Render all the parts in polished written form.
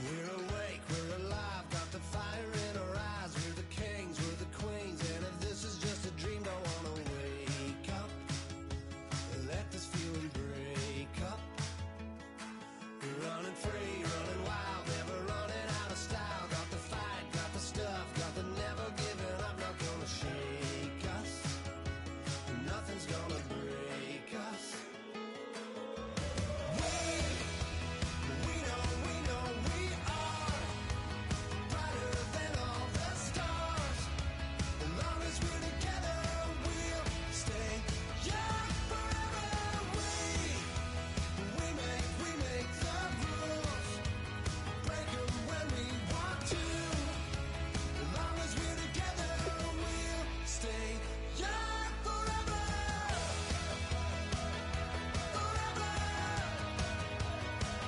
We're awake, we're alive, got the fire in our eyes. We're the kings, we're the queens, and if this is just a dream, don't wanna wake up. Let this feeling break up. We're running free, running wild, never running out of style. Got the fight, got the stuff, got the never giving up. Not gonna shake us, nothing's gonna break us. We know we are brighter than all the stars. As long as we're together, we'll stay young forever. We make the rules, break 'em when we want to. As long as we're together, we'll stay young forever. Forever.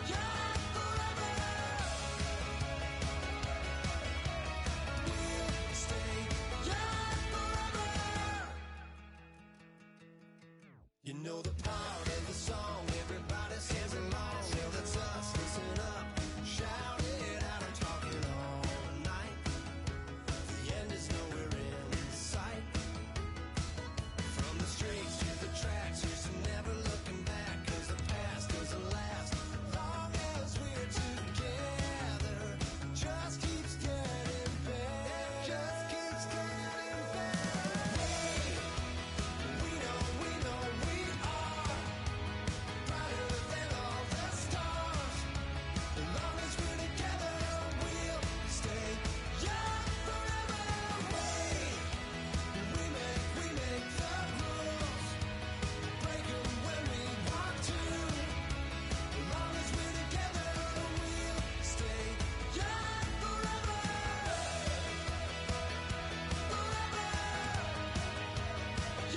Young forever. We'll stay young forever. You know the part of the song everybody sings along. Well, that's us. Listen up, shout it out. I'm talking all night. The end is nowhere in sight. From the streets to the tracks, here's some never looking back. 'Cause the past doesn't last long as we're together. Just keeps getting better. Just keeps getting better. We know we are brighter than all the stars. As long as we're together, we'll stay young forever. We make the rules, break 'em when we want to. As long as we're together, we'll stay young forever. Forever.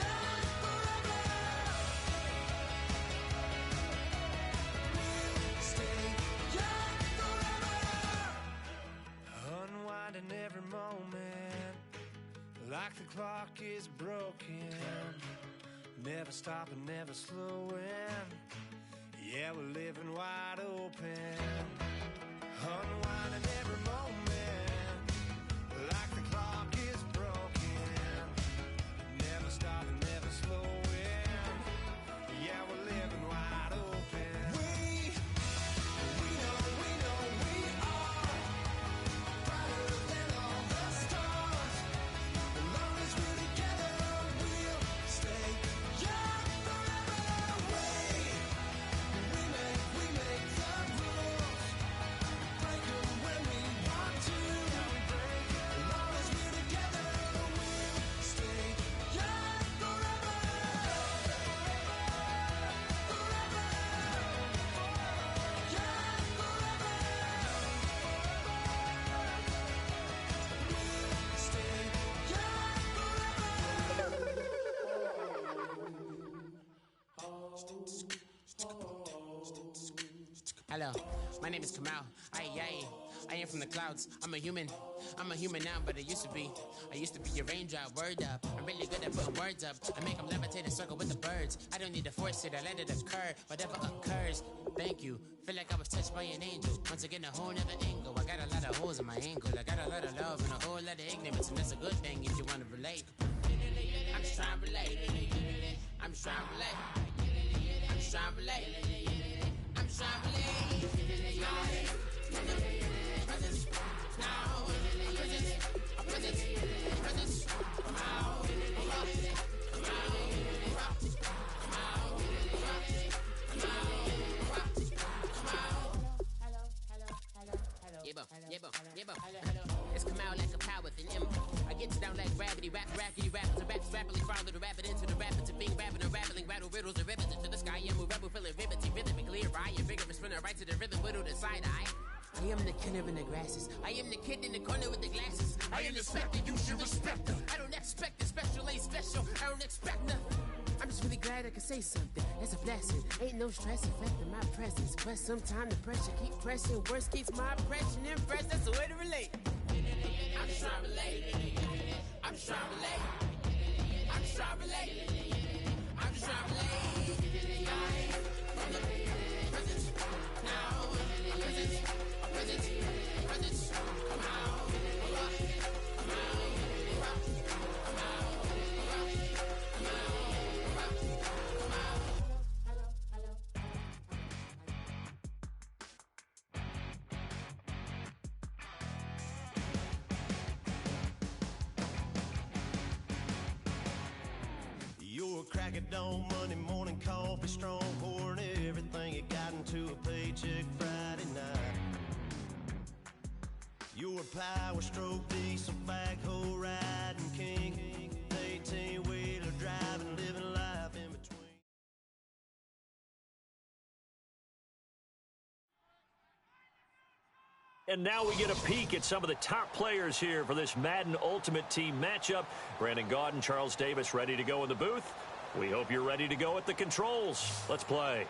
Young forever. We'll stay young forever. Unwinding every moment, like the clock is broken. Never stopping, never slowing. Yeah, we're living wide open. Unwinding every moment, like the clock is broken. Never stopping, never slowing. Yeah, we're living wide open. We know we are brighter than all the stars. As long as we're together, we'll stay young forever. We make the rules, break 'em when we want to. As long as we're together, we'll stay young forever. Forever. Young forever. We'll stay young Hello, my name is Kamal. I am from the clouds. I'm a human now, but I used to be a raindrop. Word up, I'm really good at putting words up. I make them levitate and circle with the birds. I don't need to force it, I let it occur. Whatever occurs, thank you. Feel like I was touched by an angel. Once again, a whole nother angle. I got a lot of holes in my angle. I got a lot of love and a whole lot of ignorance, and that's a good thing if you want to relate. I'm just trying to relate. I'm just trying to relate. I'm just trying to relate. I'm just trying to relate. Presence now. Presence. Come out. It's come out like a power with an M. I get you down like gravity, rackety rappers, and raps rapidly follow the rapid into the rapid to being rapping and rattling, rattle riddles and ribbons into the sky. I'm a rebel, feeling ribbity, rhythmically right, and vigorous, spinning right to the rhythm, whittle the side eye. I am the killer in the grasses. I am the kid in the corner with the glasses. I am the specter, you should respect them. I don't expect the special, ain't special. I don't expect nothing. I'm just really glad I can say something. That's a blessing. Ain't no stress affecting my presence. But sometimes the pressure keep pressing. Worst keeps my impression impressed. That's the way to relate. I'm just trying to relate. I'm just trying to relate. I'm just trying to relate. I'm just trying to relate. From the present now. Present. like it don't. Monday morning coffee, strong pouring everything you got into a paycheck Friday night. You're a power stroke diesel backhoe riding king, 18-wheeler driving, living life in between. And now we get a peek at some of the top players here for this Madden Ultimate Team matchup. Brandon Gaudin, Charles Davis ready to go in the booth. We hope you're ready to go at the controls. Let's play.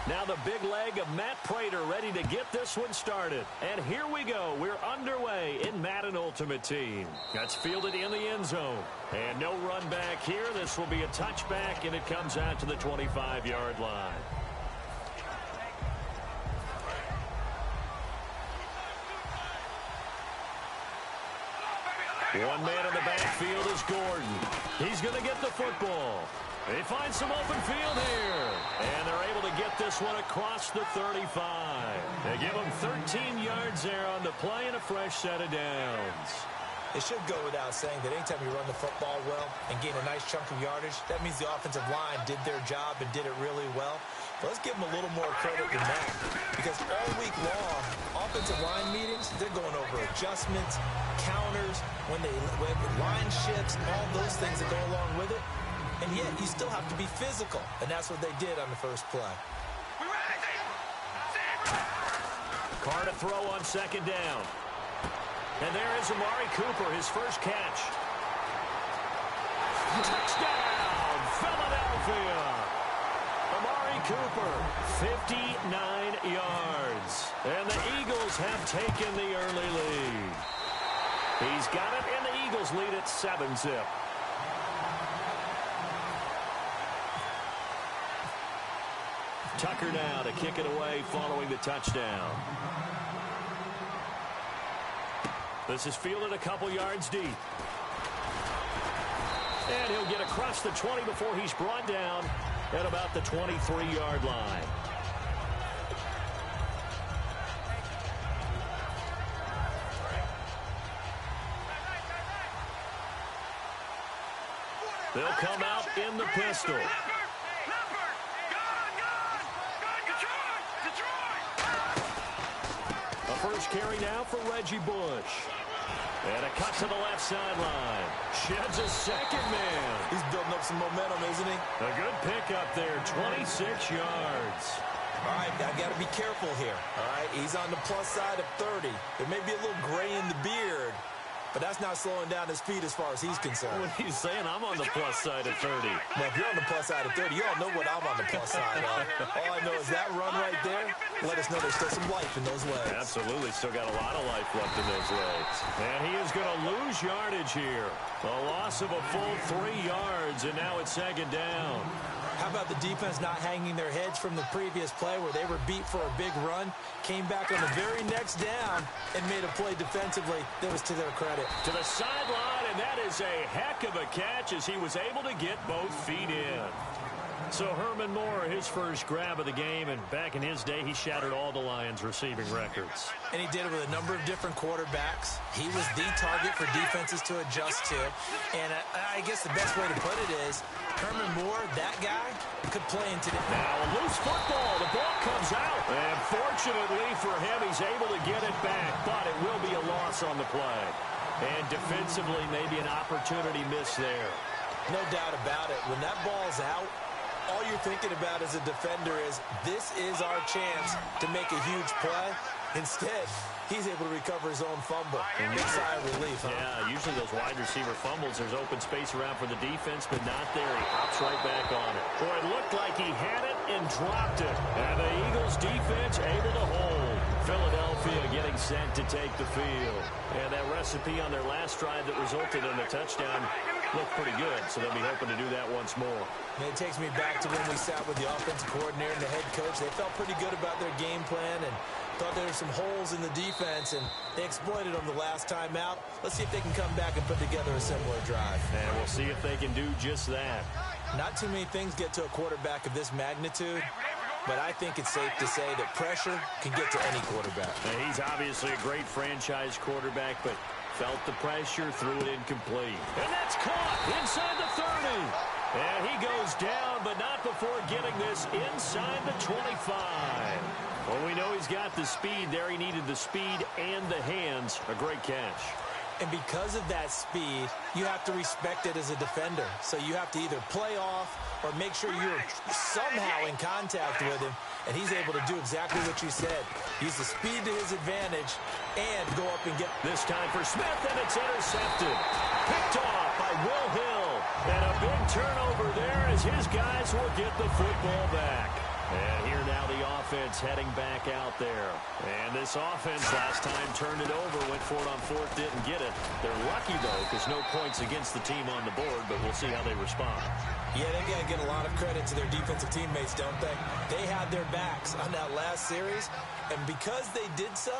Now the big leg of Matt Prater ready to get this one started. And here we go. We're underway in Madden Ultimate Team. That's fielded in the end zone. And no run back here. This will be a touchback, and it comes out to the 25-yard line. One man in the backfield is Gordon. He's going to get the football. They find some open field here. And they're able to get this one across the 35. They give them 13 yards there on the play and a fresh set of downs. It should go without saying that anytime you run the football well and gain a nice chunk of yardage, that means the offensive line did their job and did it really well. But let's give them a little more credit than that. Because all week long, offensive line meetings, they're going over adjustments, counters, when line shifts, all those things that go along with it. And yet, you still have to be physical. And that's what they did on the first play. Carr to throw on second down. And there is Amari Cooper, his first catch. Touchdown, Philadelphia. Amari Cooper, 59 yards. And the Eagles have taken the early lead. He's got it, and the Eagles lead at 7-zip. Tucker now to kick it away following the touchdown. This is fielded a couple yards deep. And he'll get across the 20 before he's brought down at about the 23-yard line. They'll come out in the pistol. First carry now for Reggie Bush. And a cut to the left sideline. Sheds a second man. He's building up some momentum, isn't he? A good pickup there, 26 yards. All right, I got to be careful here. All right, he's on the plus side of 30. There may be a little gray in the beard, but that's not slowing down his speed as far as he's concerned. What he's saying, I'm on the plus side of 30. Now, if you're on the plus side of 30, you all know what I'm on the plus side of. All I know is that run right there, let us know there's still some life in those legs. Absolutely, still got a lot of life left in those legs. And he is going to lose yardage here. A loss of a full 3 yards, and now it's second down. How about the defense not hanging their heads from the previous play where they were beat for a big run, came back on the very next down, and made a play defensively that was to their credit. To the sideline, and that is a heck of a catch as he was able to get both feet in. So Herman Moore, his first grab of the game, and back in his day, he shattered all the Lions' receiving records. And he did it with a number of different quarterbacks. He was the target for defenses to adjust to. And I guess the best way to put it is, Herman Moore, that guy, could play into the... Now a loose football. The ball comes out. And fortunately for him, he's able to get it back, but it will be a loss on the play. And defensively, maybe an opportunity miss there. No doubt about it. When that ball's out, all you're thinking about as a defender is, this is our chance to make a huge play. Instead, he's able to recover his own fumble. Big sigh of relief, huh? Yeah, usually those wide receiver fumbles, there's open space around for the defense, but not there. He hops right back on it. Or it looked like he had it and dropped it. And the Eagles defense able to hold. Philadelphia getting set to take the field. And that recipe on their last drive that resulted in a touchdown looked pretty good, so they'll be hoping to do that once more. And it takes me back to when we sat with the offensive coordinator and the head coach. They felt pretty good about their game plan and thought there were some holes in the defense, and they exploited them the last time out. Let's see if they can come back and put together a similar drive. And we'll see if they can do just that. Not too many things get to a quarterback of this magnitude but I think it's safe to say that pressure can get to any quarterback. And he's obviously a great franchise quarterback, but felt the pressure, threw it incomplete. And that's caught inside the 30. And he goes down, but not before getting this inside the 25. Well, we know he's got the speed there. He needed the speed and the hands. A great catch. And because of that speed, you have to respect it as a defender. So you have to either play off or make sure you're somehow in contact with him. And he's able to do exactly what you said. Use the speed to his advantage and go up and get... This time for Smith, and it's intercepted. Picked off by Will Hill. And a big turnover there as his guys will get the football back. And here now the offense heading back out there. And this offense last time turned it over, went for it on fourth, didn't get it. They're lucky, though, because no points against the team on the board, but we'll see how they respond. Yeah, they've got to get a lot of credit to their defensive teammates, don't they? They had their backs on that last series, and because they did so,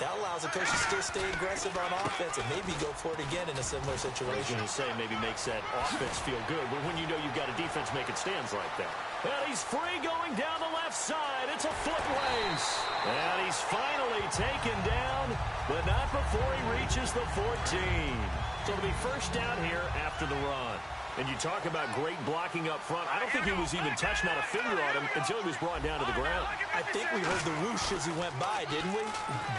that allows the coach to still stay aggressive on offense and maybe go for it again in a similar situation. I was going to say maybe makes that offense feel good, but when you know you've got a defense making stands like that. And he's free going down the left side. It's a foot race. And he's finally taken down, but not before he reaches the 14. So it'll be first down here after the run. And you talk about great blocking up front. I don't think he was even touched, not a finger on him, until he was brought down to the ground. I think we heard the whoosh as he went by, didn't we?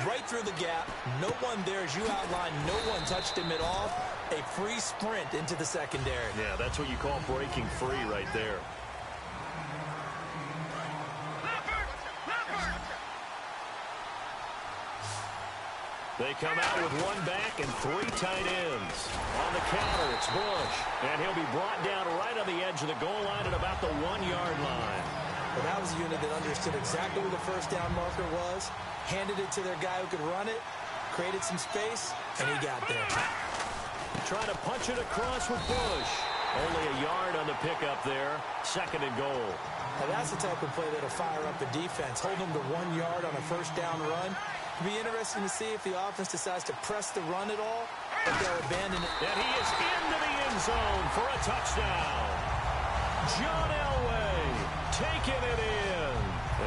Right through the gap. No one there, as you outlined, no one touched him at all. A free sprint into the secondary. Yeah, that's what you call breaking free right there. They come out with one back and three tight ends. On the counter, it's Bush. And he'll be brought down right on the edge of the goal line at about the 1-yard line. Well, that was a unit that understood exactly where the first down marker was, handed it to their guy who could run it, created some space, and he got there. Trying to punch it across with Bush. Only a yard on the pickup there. Second and goal. Now, that's the type of play that'll fire up a defense. Hold them to 1 yard on a first down run. It'll be interesting to see if the offense decides to press the run at all, or if they'll abandon it. And he is into the end zone for a touchdown. John Elway taking it in.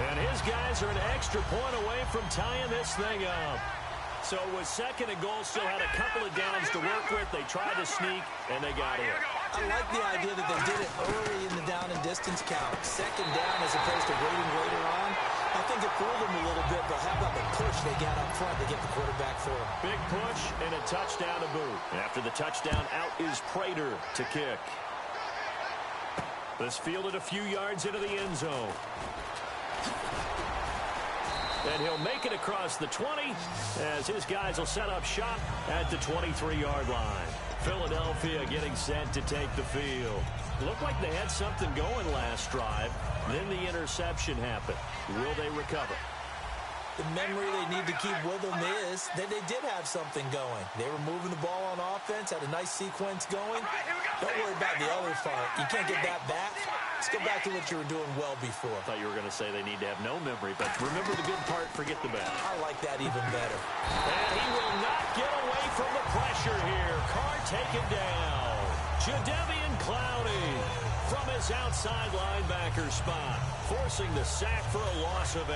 And his guys are an extra point away from tying this thing up. So with second and goal, still had a couple of downs to work with. They tried to sneak, and they got it. I like the idea that they did it early in the down and distance count. Second down as opposed to waiting later on. I think it fooled them a little bit, but how about the push they got up front to get the quarterback for them? Big push and a touchdown to boot. After the touchdown, out is Prater to kick. This fielded a few yards into the end zone. And he'll make it across the 20 as his guys will set up shop at the 23-yard line. Philadelphia getting set to take the field. Looked like they had something going last drive. Then the interception happened. Will they recover? The memory they need to keep with them is that they did have something going. They were moving the ball on offense, had a nice sequence going. Don't worry about the other part. You can't get that back. Let's go back to what you were doing well before. I thought you were going to say they need to have no memory, but remember the good part, forget the bad. I like that even better. And he will not get away from the pressure here. Carr taken down. Jadeveon Clowney from his outside linebacker spot, forcing the sack for a loss of 8.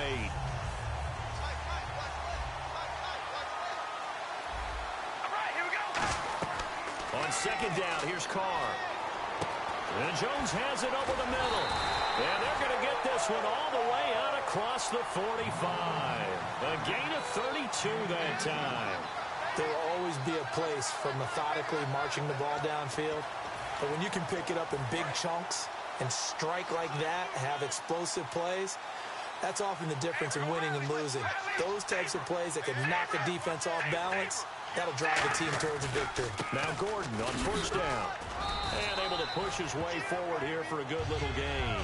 On second down, here's Carr. And Jones has it over the middle. And they're going to get this one all the way out across the 45. A gain of 32 that time. There will always be a place for methodically marching the ball downfield. But when you can pick it up in big chunks and strike like that, have explosive plays, that's often the difference in winning and losing. Those types of plays that can knock a defense off balance, that'll drive the team towards a victory. Now Gordon on first down. And able to push his way forward here for a good little gain.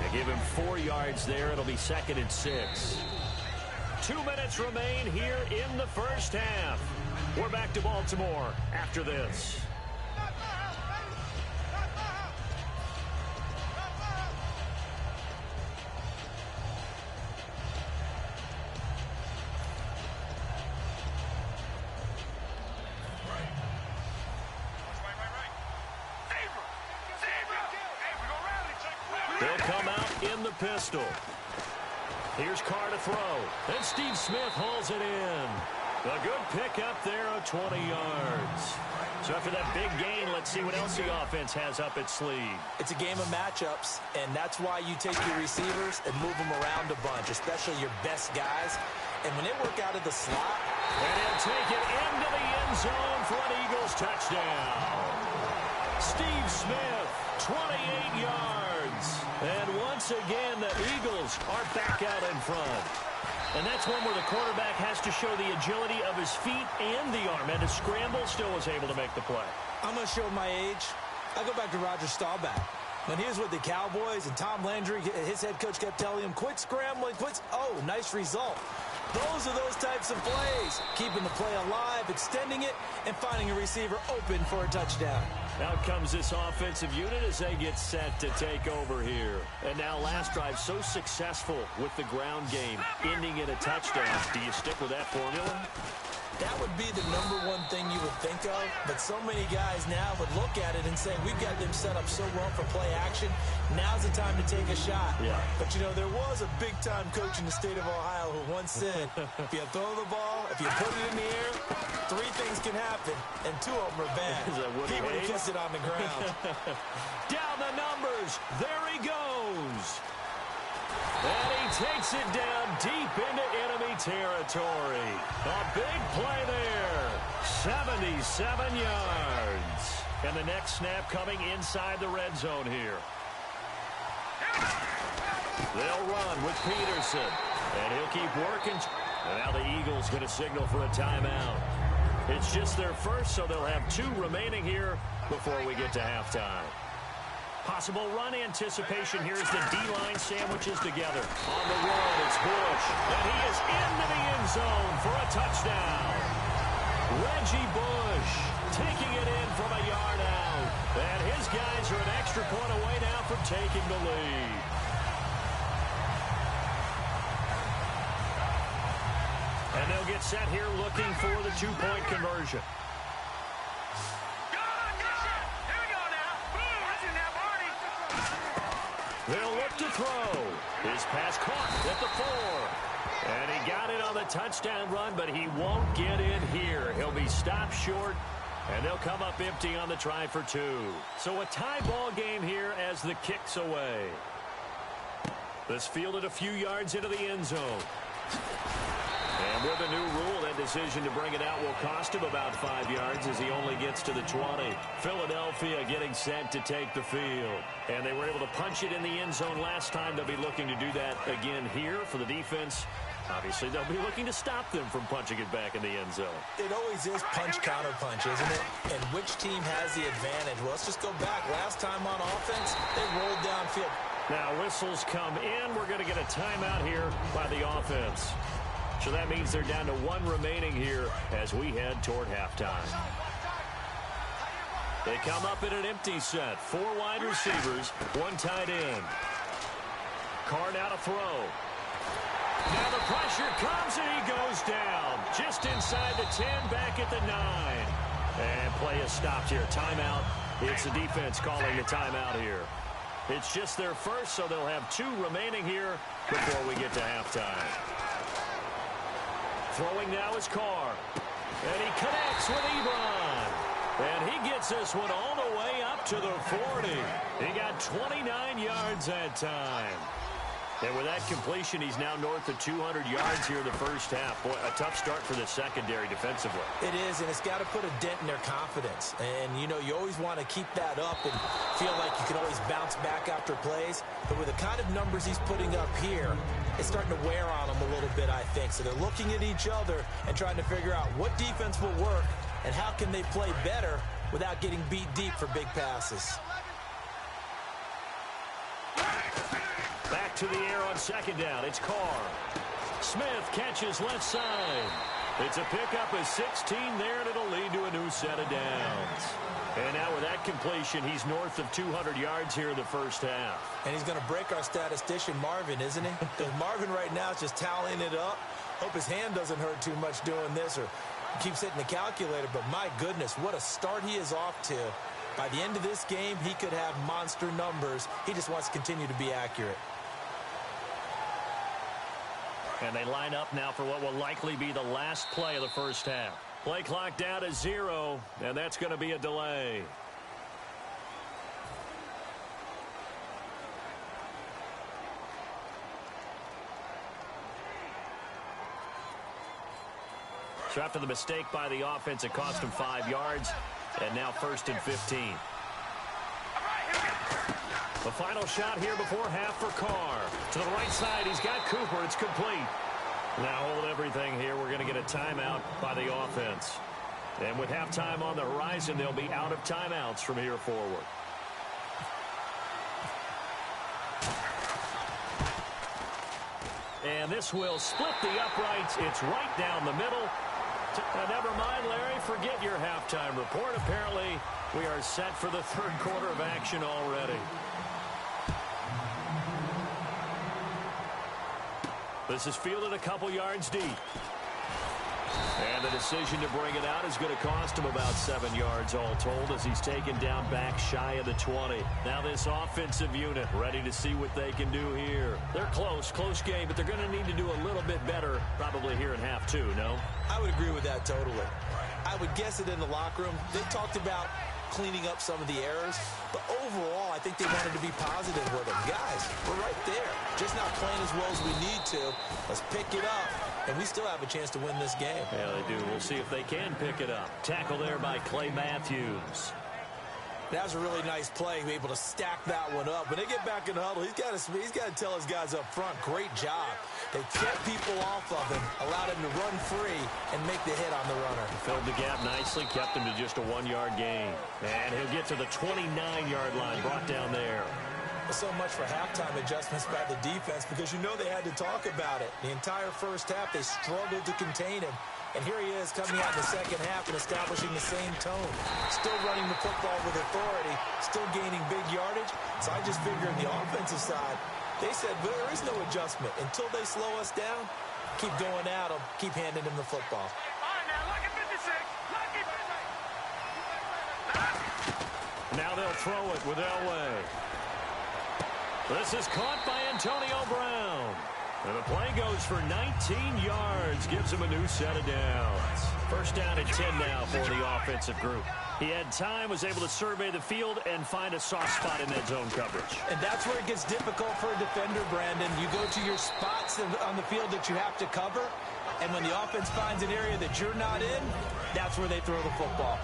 And give him 4 yards there. It'll be second and 6. 2 minutes remain here in the first half. We're back to Baltimore after this. They'll come out in the pistol. Here's Carr to throw. And Steve Smith hauls it in. A good pickup there of 20 yards. So after that big gain, let's see what else the offense has up its sleeve. It's a game of matchups, and that's why you take your receivers and move them around a bunch, especially your best guys. And when they work out of the slot, and he'll take it into the end zone for an Eagles touchdown. Steve Smith, 28 yards. And once again, the Eagles are back out in front. And that's one where the quarterback has to show the agility of his feet and the arm. And to scramble, still was able to make the play. I'm going to show my age. I go back to Roger Staubach. When he was with the Cowboys and Tom Landry, his head coach kept telling him, quit scrambling, quit. Oh, nice result. Those are those types of plays. Keeping the play alive, extending it, and finding a receiver open for a touchdown. Out comes this offensive unit as they get set to take over here. And now last drive so successful with the ground game, ending in a touchdown. Do you stick with that formula? That would be the #1 thing you would think of, but so many guys now would look at it and say, we've got them set up so well for play action. Now's the time to take a shot. Yeah. But, you know, there was a big-time coach in the state of Ohio who once said, if you throw the ball, if you put it in the air, 3 things can happen, and 2 of them are bad. He would have kissed it on the ground. Down the numbers. There he goes. And he takes it down deep into enemy territory. A big play there. 77 yards. And the next snap coming inside the red zone here. They'll run with Peterson. And he'll keep working. And now the Eagles going to signal for a timeout. It's just their first, so they'll have 2 remaining here before we get to halftime. Possible run anticipation here as the D-line sandwiches together. On the run, it's Bush. And he is into the end zone for a touchdown. Reggie Bush taking it in from a yard out. And his guys are an extra point away now from taking the lead. And they'll get set here looking for the 2-point conversion. They'll look to throw. His pass caught at the 4. And he got it on the touchdown run, but he won't get in here. He'll be stopped short, and they'll come up empty on the try for 2. So a tie ball game here as the kick's away. This fielded a few yards into the end zone. And with a new rule, that decision to bring it out will cost him about 5 yards as he only gets to the 20. Philadelphia getting set to take the field. And they were able to punch it in the end zone last time. They'll be looking to do that again here for the defense. Obviously, they'll be looking to stop them from punching it back in the end zone. It always is punch-counter-punch, isn't it? And which team has the advantage? Well, let's just go back. Last time on offense, they rolled downfield. Now, whistles come in. We're going to get a timeout here by the offense. So that means they're down to 1 remaining here as we head toward halftime. They come up in an empty set. 4 wide receivers, 1 tight end. Carr now to throw. Now the pressure comes and he goes down. Just inside the 10, back at the 9. And play is stopped here. Timeout. It's the defense calling the timeout here. It's just their first, so they'll have 2 remaining here before we get to halftime. Throwing now is Carr. And he connects with Ebron. And he gets this one all the way up to the 40. He got 29 yards that time. And with that completion, he's now north of 200 yards here in the first half. Boy, a tough start for the secondary defensively. It is, and it's got to put a dent in their confidence. And, you know, you always want to keep that up and feel like you can always bounce back after plays. But with the kind of numbers he's putting up here, it's starting to wear on them a little bit, I think. So they're looking at each other and trying to figure out what defense will work and how can they play better without getting beat deep for big passes. Back to the air on second down. It's Carr. Smith catches left side. It's a pickup of 16 there, and it'll lead to a new set of downs. And now with that completion, he's north of 200 yards here in the first half. And he's going to break our statistician, Marvin, isn't he? Because Marvin right now is just tallying it up. Hope his hand doesn't hurt too much doing this or keeps hitting the calculator. But my goodness, what a start he is off to. By the end of this game, he could have monster numbers. He just wants to continue to be accurate. And they line up now for what will likely be the last play of the first half. Play clock down to 0, and that's going to be a delay. So after the mistake by the offense, it cost him 5 yards, and now 1st and 15. The final shot here before half for Carr. To the right side, he's got Cooper. It's complete. Now hold everything here. We're going to get a timeout by the offense. And with halftime on the horizon, they'll be out of timeouts from here forward. And this will split the uprights. It's right down the middle. Never mind, Larry, forget your halftime report. Apparently, we are set for the third quarter of action already. This is fielded a couple yards deep. And the decision to bring it out is going to cost him about 7 yards all told as he's taken down back shy of the 20. Now this offensive unit ready to see what they can do here. They're close game, but they're going to need to do a little bit better probably here in half 2, no? I would agree with that totally. I would guess it in the locker room. They talked about cleaning up some of the errors, but overall I think they wanted to be positive with them. Guys, we're right there. Just not playing as well as we need to. Let's pick it up, and we still have a chance to win this game. Yeah, they do. We'll see if they can pick it up. Tackle there by Clay Matthews. That was a really nice play, able to stack that one up. When they get back in the huddle, he's got to tell his guys up front, great job. They kept people off of him, allowed him to run free, and make the hit on the runner. Filled the gap nicely, kept him to just a 1-yard gain. And he'll get to the 29-yard line, brought down there. So much for halftime adjustments by the defense because you know they had to talk about it. The entire first half, they struggled to contain him. And here he is coming out in the second half and establishing the same tone. Still running the football with authority, still gaining big yardage. So I just figure on the offensive side, they said well, there is no adjustment. Until they slow us down, keep going at them, keep handing them the football. Now they'll throw it with Elway. This is caught by Antonio Brown. And the play goes for 19 yards, gives him a new set of downs. First down and 10 now for the offensive group. He had time, was able to survey the field and find a soft spot in that zone coverage. And that's where it gets difficult for a defender, Brandon. You go to your spots on the field that you have to cover, and when the offense finds an area that you're not in, that's where they throw the football.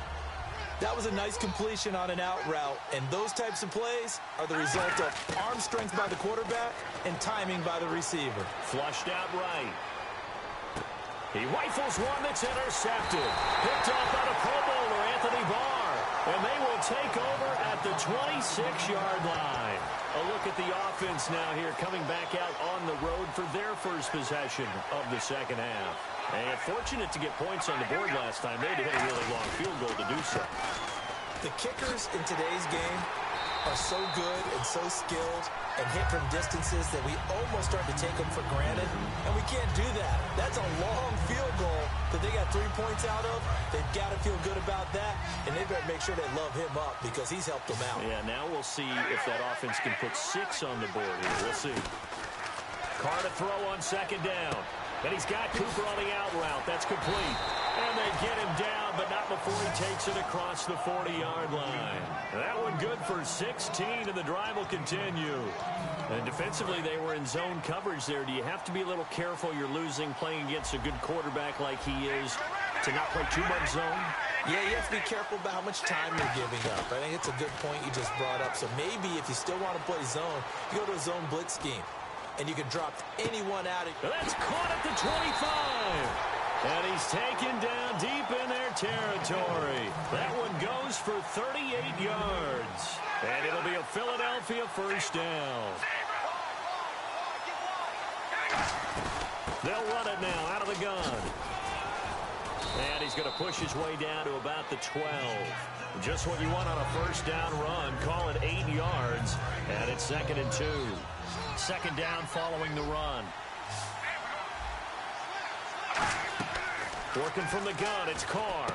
That was a nice completion on an out route, and those types of plays are the result of arm strength by the quarterback and timing by the receiver. Flushed out right. He rifles one that's intercepted. Picked off by the Pro Bowler, Anthony Barr. And they will take over at the 26-yard line. A look at the offense now here coming back out on the road for their first possession of the second half. And fortunate to get points on the board last time. They had to hit a really long field goal to do so. The kickers in today's game are so good and so skilled and hit from distances that we almost start to take them for granted. And we can't do that. That's a long field goal that they got 3 points out of. They've got to feel good about that. And they better make sure they love him up because he's helped them out. Yeah, now we'll see if that offense can put 6 on the board here. We'll see. Carr to throw on second down. And he's got Cooper on the out route. That's complete. And they get him down, but not before he takes it across the 40-yard line. That one good for 16, and the drive will continue. And defensively, they were in zone coverage there. Do you have to be a little careful? You're losing playing against a good quarterback like he is to not play too much zone? Yeah, you have to be careful about how much time you're giving up. I think it's a good point you just brought up. So maybe if you still want to play zone, you go to a zone blitz scheme. And you can drop anyone out. That's caught at the 25. And he's taken down deep in their territory. That one goes for 38 yards. And it'll be a Philadelphia first down. They'll run it now out of the gun. And he's going to push his way down to about the 12. Just what you want on a first down run. Call it 8 yards. And it's 2nd and 2. Second down following the run. Working from the gun, it's Carr.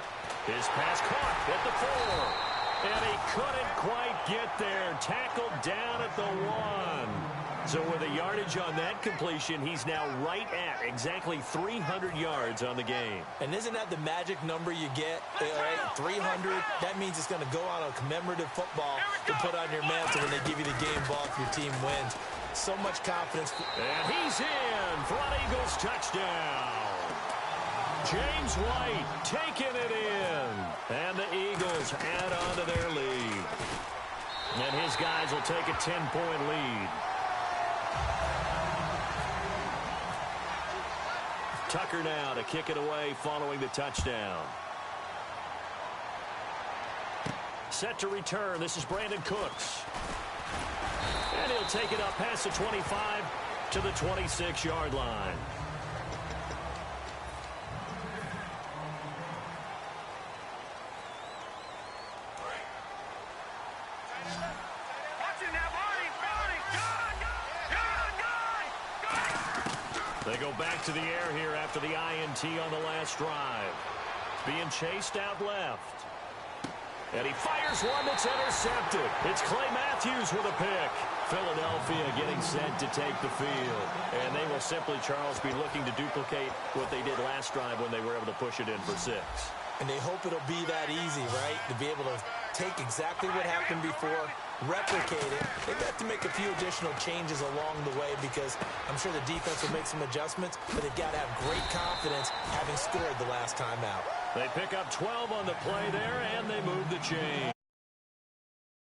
His pass caught at the 4. And he couldn't quite get there. Tackled down at the 1. So with the yardage on that completion, he's now right at exactly 300 yards on the game. And isn't that the magic number you get? Right? 300, that means it's going to go on a commemorative football to put on your mantle when they give you the game ball if your team wins. So much confidence. And he's in for an Eagles touchdown. James White taking it in. And the Eagles add on to their lead. And his guys will take a 10-point lead. Tucker now to kick it away following the touchdown. Set to return. This is Brandon Cooks. And he'll take it up past the 25 to the 26-yard line. They go back to the air here after the INT on the last drive. Being chased out left. And he fires one that's intercepted. It's Clay Matthews with a pick. Philadelphia getting set to take the field. And they will simply, Charles, be looking to duplicate what they did last drive when they were able to push it in for 6. And they hope it'll be that easy, right? To be able to take exactly what happened before, replicate it. They've got to make a few additional changes along the way because I'm sure the defense will make some adjustments, but they've got to have great confidence having scored the last time out. They pick up 12 on the play there, and they move the chain.